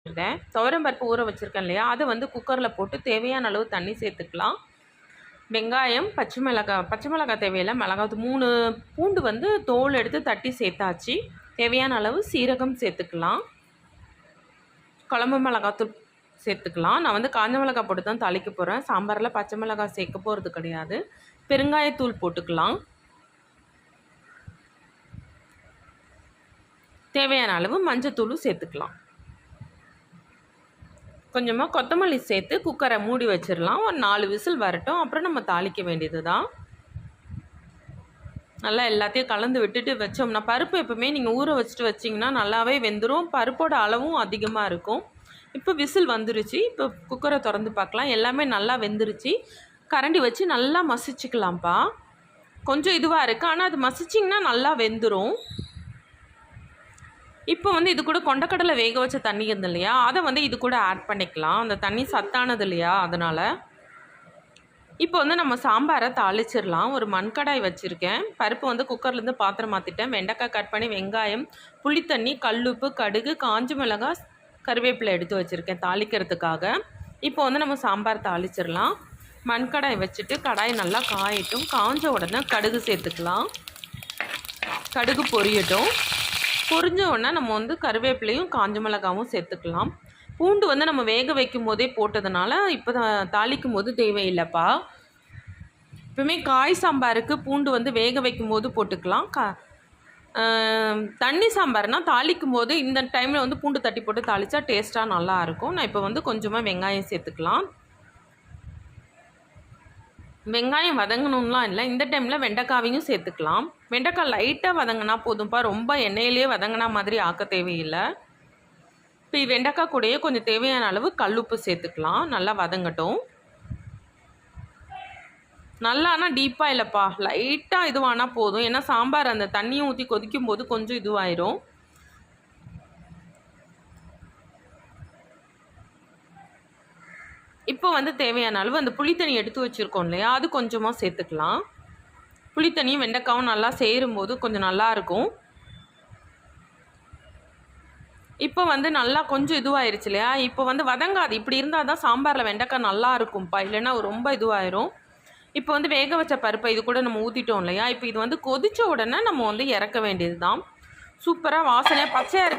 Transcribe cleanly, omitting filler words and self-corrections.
துவரம் பருப்பு ஊற வச்சுருக்கேன் இல்லையா, அதை வந்து குக்கரில் போட்டு தேவையான அளவு தண்ணி சேர்த்துக்கலாம். வெங்காயம், பச்சை மிளகாய் தேவையில்லை, மிளகாய் 3 பூண்டு வந்து தோல் எடுத்து தட்டி சேர்த்தாச்சு. தேவையான அளவு சீரகம் சேர்த்துக்கலாம். குழம்பு மிளகாத்தூள் சேர்த்துக்கலாம். நான் வந்து காஞ்ச மிளகாய் போட்டு தான் தாளிக்க போகிறேன். சாம்பாரில் பச்சை மிளகாய் சேர்க்க போகிறது கிடையாது. பெருங்காயத்தூள் போட்டுக்கலாம். தேவையான அளவு மஞ்சத்தூளும் சேர்த்துக்கலாம். கொஞ்சமாக கொத்தமல்லி சேர்த்து குக்கரை மூடி வச்சிடலாம். ஒரு 4 விசில் வரட்டும். அப்புறம் நம்ம தாளிக்க வேண்டியது தான். நல்லா எல்லாத்தையும் கலந்து விட்டுட்டு வச்சோம்னா, பருப்பு எப்பவுமே நீங்கள் ஊற வச்சுட்டு வச்சிங்கன்னா நல்லாவே வெந்துடும். பருப்போட அளவும் அதிகமாக இருக்கும். இப்போ விசில் வந்துருச்சு. இப்போ குக்கரை திறந்து பார்க்கலாம். எல்லாமே நல்லா வெந்துருச்சு. கரண்டி வச்சு நல்லா மசிச்சுக்கலாம்ப்பா. கொஞ்சம் இதுவாக இருக்குது, ஆனால் அது மசிச்சிங்கன்னா நல்லா வெந்துடும். இப்போ வந்து இது கூட கொண்டக்கடலை வேக வச்ச தண்ணி இருந்து இல்லையா, அதை வந்து இது கூட ஆட் பண்ணிக்கலாம். அந்த தண்ணி சத்தானது இல்லையா, அதனால். இப்போ வந்து நம்ம சாம்பாரை தாளிச்சிடலாம். ஒரு மண்கடாய் வச்சுருக்கேன். பருப்பு வந்து குக்கர்லேருந்து பாத்திரம் மாற்றிட்டேன். வெண்டைக்காய் கட் பண்ணி, வெங்காயம், புளித்தண்ணி, கல்லுப்பு, கடுகு, காஞ்ச மிளகாய், கருவேப்பிலை எடுத்து வச்சுருக்கேன் தாளிக்கிறதுக்காக. இப்போ வந்து நம்ம சாம்பார் தாளிச்சிடலாம். மண்கடாய் வச்சுட்டு கடாய் நல்லா காயட்டும். காஞ்ச உடனே கடுகு சேர்த்துக்கலாம். கடுகு பொரியட்டும். பொரிஞ்ச உடனே நம்ம வந்து கருவேப்பிலையும் காஞ்ச மிளகாவும் சேர்த்துக்கலாம். பூண்டு வந்து நம்ம வேக வைக்கும் போதே போட்டதுனால இப்போ தாளிக்கும் போது தேவையில்லைப்பா. எப்பவுமே காய் சாம்பாருக்கு பூண்டு வந்து வேக வைக்கும் போது போட்டுக்கலாம். தண்ணி சாம்பார்னால் தாளிக்கும் போது இந்த டைமில் வந்து பூண்டு தட்டி போட்டு தாளித்தா டேஸ்ட்டாக நல்லாயிருக்கும். நான் இப்போ வந்து கொஞ்சமாக வெங்காயம் சேர்த்துக்கலாம். வெங்காயம் வதங்கணும்லாம் இல்லை. இந்த டைமில் வெண்டைக்காவையும் சேர்த்துக்கலாம். வெண்டைக்காய் லைட்டாக வதங்கினா போதும்ப்பா. ரொம்ப எண்ணெயிலே வதங்கினா மாதிரி ஆக்க தேவையில்லை. இப்போ வெண்டைக்காய் கூடயே கொஞ்சம் தேவையான அளவு கல்லுப்பு சேர்த்துக்கலாம். நல்லா வதங்கட்டும். நல்லானா டீப்பாக இல்லைப்பா, லைட்டாக இதுவானால் போதும். ஏன்னா சாம்பார் அந்த தண்ணியும் ஊற்றி கொதிக்கும் போது கொஞ்சம் இதுவாயிரும். இப்போ வந்து தேவையான அளவு அந்த புளித்தண்ணி எடுத்து வச்சுருக்கோம் இல்லையா, அது கொஞ்சமாக சேர்த்துக்கலாம். புளித்தண்ணியும் வெண்டைக்காவும் நல்லா சேரும்போது கொஞ்சம் நல்லாயிருக்கும். இப்போ வந்து நல்லா கொஞ்சம் இதுவாயிருச்சு இல்லையா, இப்போ வந்து வதங்காது. இப்படி இருந்தால் தான் சாம்பாரில் வெண்டைக்காய் நல்லா இருக்கும்ப்பா, இல்லைன்னா ரொம்ப இதுவாயிரும். இப்போ வந்து வேக வச்ச பருப்பை இது கூட நம்ம ஊற்றிட்டோம் இல்லையா, இப்போ இது வந்து கொதித்த உடனே நம்ம வந்து இறக்க வேண்டியது தான். சூப்பராக வாசனையாக பச்சையாக இருக்க